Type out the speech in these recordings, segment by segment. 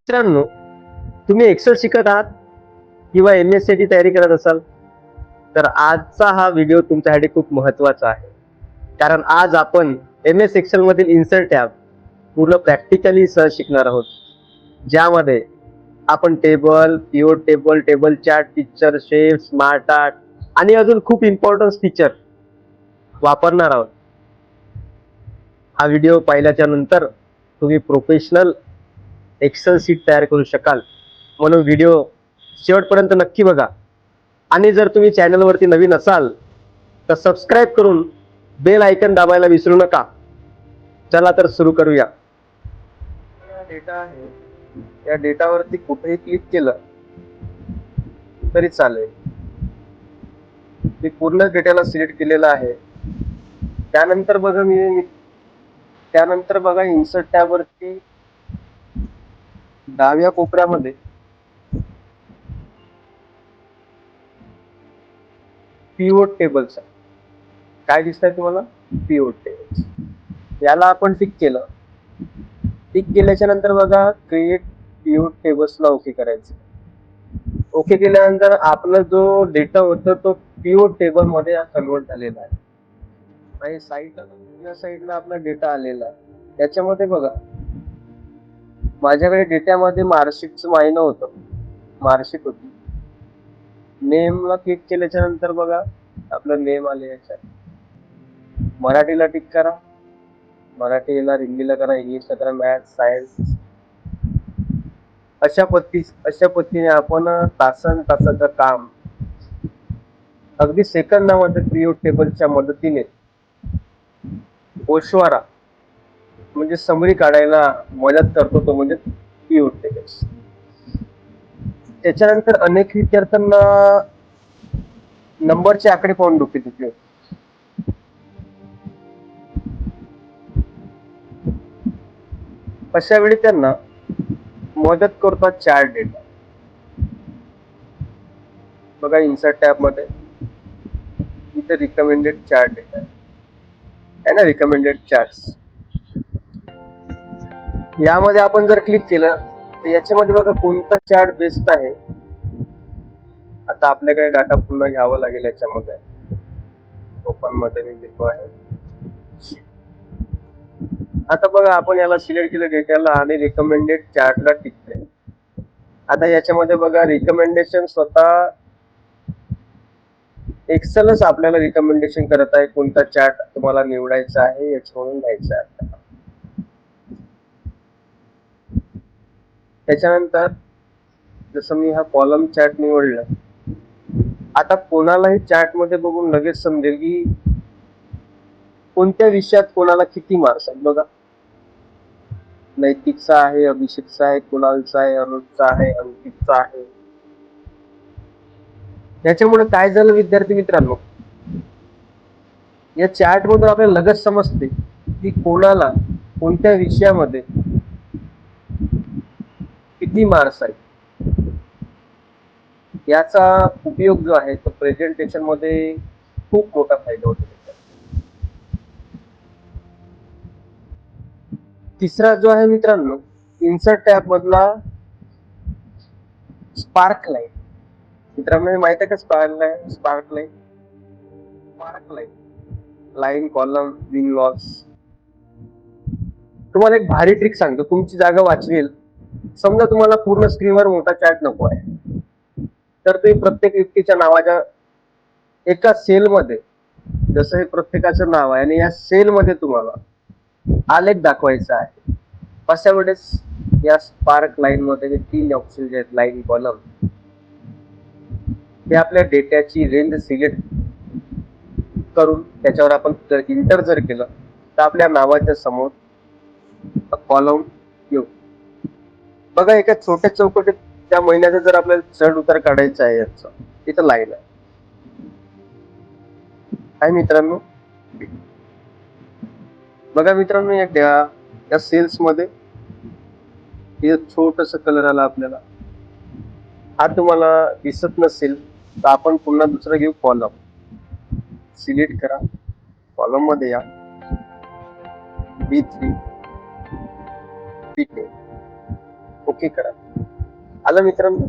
मित्रांनो, तुम्ही एक्सेल शिकत आहात किंवा MS साठी तयारी करत असाल तर आजचा हा व्हिडिओ तुमच्यासाठी खूप महत्त्वाचा आहे. कारण आज आपण MS Excel मधील इन्सर्ट टॅब पूर्ण प्रॅक्टिकली सह शिकणार आहोत. ज्यामध्ये आपण table, pivot table, table chart, picture shape, smart art आणि अजून खूप इम्पॉर्टंट फीचर वापरणार आहोत. हा व्हिडिओ पाहिल्याच्या नंतर तुम्ही प्रोफेशनल एक्सेल शीट तयार करू शकाल. म्हणून व्हिडिओ शेवटपर्यंत नक्की बघा. आणि जर तुम्ही चॅनलवरती नवीन असाल तर सबस्क्राईब करून बेल आयकन दाबायला विसरू नका. चला तर सुरू करूया. डेटा आहे, या डेटावरती कुठेही क्लिक केलं तरी चालेल. मी पूर्ण डेटाला सिलेक्ट केलेला आहे. त्यानंतर बघा इन्सर्ट टॅबवरती डाव्या कोपऱ्यामध्ये पिव्होट टेबल्स आहे. काय दिसतंय तुम्हाला? Pivot tables. याला आपण टिक केलं. टिक केल्याच्या नंतर बघा क्रिएट पिव्होट टेबल्सला ओके करायचं. ओके केल्यानंतर आपला जो डेटा होता तो पिव्होट टेबल मध्ये कन्वर्ट झालेला आहे. आणि या साईडला आपला डेटा आलेला आहे. याच्यामध्ये बघा माझ्याकडे डेटामध्ये मार्कशीटचं महिना होतं, मार्कशीट होती. नेमला क्लिक केल्याच्या नंतर बघा आपलं नेम आले. याच्यात मराठीला टिक करा, मराठीला, हिंदीला करा, इंग्लिशला करा, मॅथ्स, सायन्स. अशा पद्धतीने आपण तासन तासाचं काम अगदी सेकंदामध्ये पिव्होट टेबलच्या मदतीने ओशवारा म्हणजे समरी काढायला मदत करतो, तो म्हणजे पिव्होट टेबल्स. त्याच्यानंतर अनेक विद्यार्थ्यांना नंबरचे आकडे पाहून डोके दुखले. अशा वेळी त्यांना मदत करतात चार्ट डेटा. बघा इन्सर्ट टॅब मध्ये इथे रिकमेंडेड चार्ट डेटा आहे ना, रिकमेंडेड चार्ट्स. यामध्ये आपण जर क्लिक केलं तर याच्यामध्ये बघा कोणता चार्ट बेस्ट आहे. आता आपल्याकडे डाटा पुन्हा घ्यावा लागेल. याच्यामध्ये ओपन मध्ये मी घेतो आहे. आता बघा आपण याला सिलेक्ट केलं डेटाला आणि रिकमेंडेड चार्टला टिक केलं. आता याच्यामध्ये बघा रिकमेंडेशन स्वतः एक्सेलच आपल्याला रिकमेंडेशन करत आहे कोणता चार्ट तुम्हाला निवडायचा आहे, याच्यावरून घ्यायचा आहे. त्याच्यानंतर जसं मी हा कॉलम चार्ट निवडला, आता कोणालाही चार्ट मध्ये बघून लगेच समजेल की कोणत्या विषयात कोणाला किती मार्क्स आहेत. बघा नैतिकचा आहे, अभिषेकचा आहे, कुणालचा आहे, अनुजचा आहे, अंकितचा आहे. त्याच्यामुळे काय झालं विद्यार्थी मित्रांनो, या चार्ट मधून आपल्याला लगेच समजते की कोणाला कोणत्या विषयामध्ये किती मार्क्स आहेत. याचा उपयोग जो आहे तो प्रेझेंटेशन मध्ये खूप मोठा फायदा होतो. तिसरा जो आहे मित्रांनो इन्सर्ट टॅब मधला स्पार्क लाईन. मित्रांनो माहित आहे का spark line? Line column win loss. तुम्हाला एक भारी ट्रिक सांगतो, तुमची जागा वाचवेल. समजा तुम्हाला पूर्ण स्क्रीनवर मोठा चार्ट नको आहे, तर तुम्ही प्रत्येक व्यक्तीच्या नावाच्या एका सेल मध्ये, जसं हे प्रत्येकाचं नाव आहे आणि या सेल मध्ये तुम्हाला आलेख दाखवायचा आहे. अशा वेळेस या स्पार्क लाईन मध्ये 3 ऑप्शन जे आहेत, लाईन कॉलम, ते आपल्या डेटाची रेंज सिलेक्ट करून त्याच्यावर आपण इंटर जर केलं तर आपल्या नावाच्या समोर कॉलम येऊ. बघा एका छोट्या चौकटीत त्या महिन्याचा जर आपल्याला चढ उतार काढायचा आहे, याचा इथं लाईन आहे. काय मित्रांनो, बघा मित्रांनो या सेल्स मध्ये छोटस कलर आला आपल्याला. हा तुम्हाला दिसत नसेल तर आपण पुन्हा दुसरं घेऊ. कॉलम सिलेक्ट करा, कॉलम मध्ये या, B3 B10. ओके करा. आलं मित्रांनो.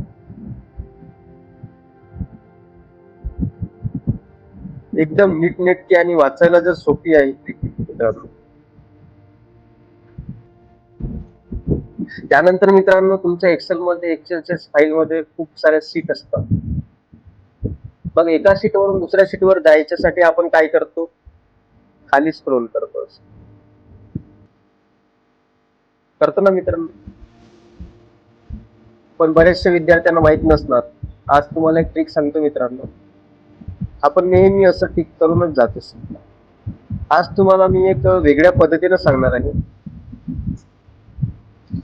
एकदम नीटनेटकी आणि वाचायला जर सोपी आहे मित्रांनो. त्यानंतर मित्रांनो तुमच्या एक्सेलच्या फाईल मध्ये खूप साऱ्या सीट असतात. मग एका शीटवरून दुसऱ्या शीटवर जायच्यासाठी आपण काय करतो, खाली स्क्रोल करतो ना मित्रांनो. पण बऱ्याचशा विद्यार्थ्यांना माहित नसणार. आज तुम्हाला एक ट्रिक सांगतो मित्रांनो. आपण नेहमी असं टिक करूनच जात असतो. आज तुम्हाला मी एक वेगळ्या पद्धतीने सांगणार आहे.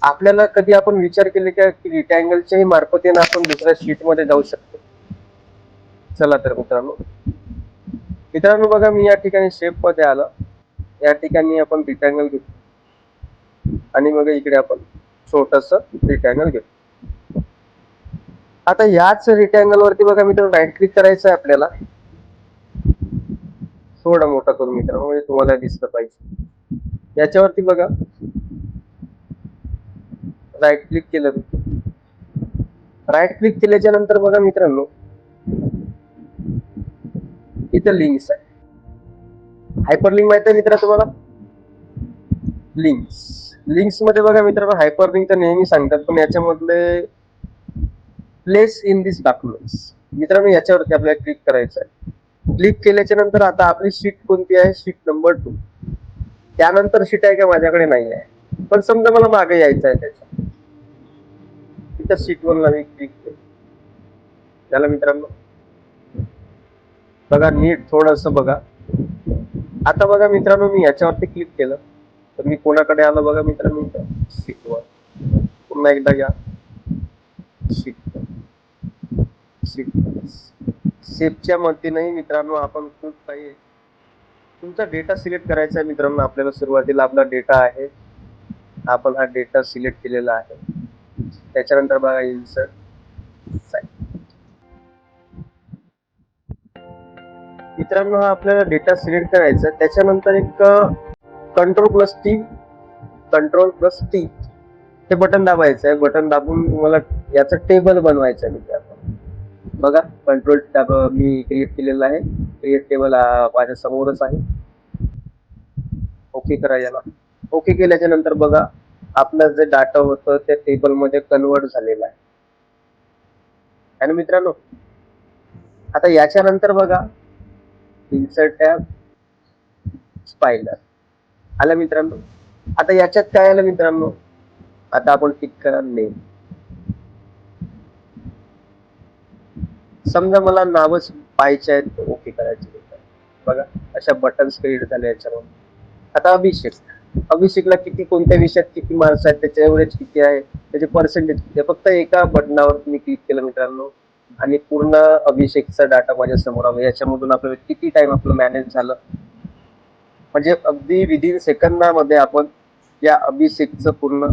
आपल्याला कधी आपण विचार केले का की रिटँगलच्याही मार्फतीने आपण दुसऱ्या शीट मध्ये जाऊ शकतो. चला तर मित्रांनो. मित्रांनो बघा, मी या ठिकाणी शेप मध्ये आलं. या ठिकाणी आपण रिटँगल घेतो आणि मग इकडे आपण छोटस रिटँगल घेतो. आता याच रिटँगल वरती बघा मित्रांनो राईट क्लिक करायचं आहे आपल्याला. थोडा मोठा करून मित्रांनो म्हणजे तुम्हाला दिसलं पाहिजे. याच्यावरती बघा राईट क्लिक केलं. राईट क्लिक केल्याच्या नंतर बघा मित्रांनो इथं लिंक्स आहे. हायपरलिंक माहिती आहे मित्रा तुम्हाला? लिंक्स मध्ये बघा मित्रांनो हायपरलिंक तर नेहमी सांगतात, पण याच्यामधले प्लेस इन दिस डॉक्युमेंट्स मित्रांनो याच्यावरती आपल्याला क्लिक करायचं आहे. क्लिक केल्याच्या नंतर आता आपली शीट कोणती आहे, शीट नंबर 2. त्यानंतर शीट आहे का माझ्याकडे नाही आहे, पण समजा मला मागे यायचं आहे त्याच्या तिथं शीट वर मी क्लिक केलं. त्याला मित्रांनो बघा नीट थोडस बघा. आता बघा मित्रांनो मी याच्यावरती क्लिक केलं तर मी कोणाकडे आलो बघा मित्रांनो, शीट वर. पुन्हा एकदा घ्या शीट शेपच्या मदतीने मित्रांनो आपण खूप काही तुमचा डेटा सिलेक्ट करायचा आहे मित्रांनो. आपल्याला सुरुवातीला आपला डेटा आहे, आपण हा डेटा सिलेक्ट केलेला आहे. त्याच्यानंतर बघा इन्सर्ट मित्रांनो हा आपल्याला डेटा सिलेक्ट करायचा. त्याच्यानंतर एक कंट्रोल प्लस टी हे बटन दाबायचं आहे. बटन दाबून तुम्हाला याचं टेबल बनवायचं आहे मित्रांनो. बघा कंट्रोल टॅब मी क्रिएट केलेला आहे. क्रिएट टेबल माझ्या समोरच आहे. ओके करा याला. ओके केल्याच्या नंतर बघा आपलं जे डाटा होतं त्या टेबल मध्ये कन्वर्ट झालेला आहे. आणि मित्रांनो आता याच्यानंतर बघा इन्सर्ट टॅब स्पायडर आलं मित्रांनो. आता याच्यात काय आलं मित्रांनो, आता आपण क्लिक करा नेम. समजा मला नावच पाहायचे आहेत, ओके करायचे. बघा अशा बटन्स क्रिएट झाले याच्यावर. आता अभिषेकला किती कोणत्या विषयात किती मार्क्स आहेत, त्याच्या एव्हरेज किती आहे, त्याचे पर्सेंटेज किती आहे, फक्त एका बटनावर मी क्लिक केलं मित्रांनो आणि पूर्ण अभिषेकचा डाटा माझ्या समोर आला. याच्यामधून आपल्याला किती टाइम आपलं मॅनेज झालं, म्हणजे अगदी विदिन सेकंदामध्ये आपण या अभिषेकचं पूर्ण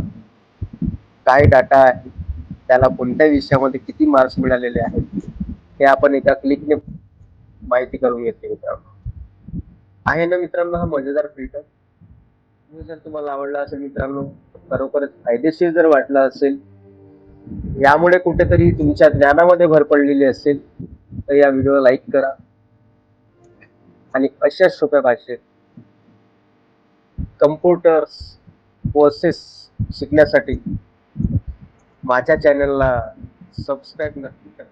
काय डाटा आहे, त्याला कोणत्या विषयामध्ये किती मार्क्स मिळालेले आहेत हे आपण एका क्लिकने माहिती करून घेते मित्रांनो. आहे ना मित्रांनो हा मजेदार फिल्टर. जर तुम्हाला आवडला असेल मित्रांनो, खरोखरच फायदेशीर जर वाटला असेल, यामुळे कुठेतरी तुमच्या ज्ञानामध्ये भर पडलेली असेल तर या व्हिडिओला लाईक करा आणि अशाच सोप्या भाषेत कम्प्युटर्स कोर्सेस शिकण्यासाठी माझ्या चॅनलला सबस्क्राईब नक्की करा.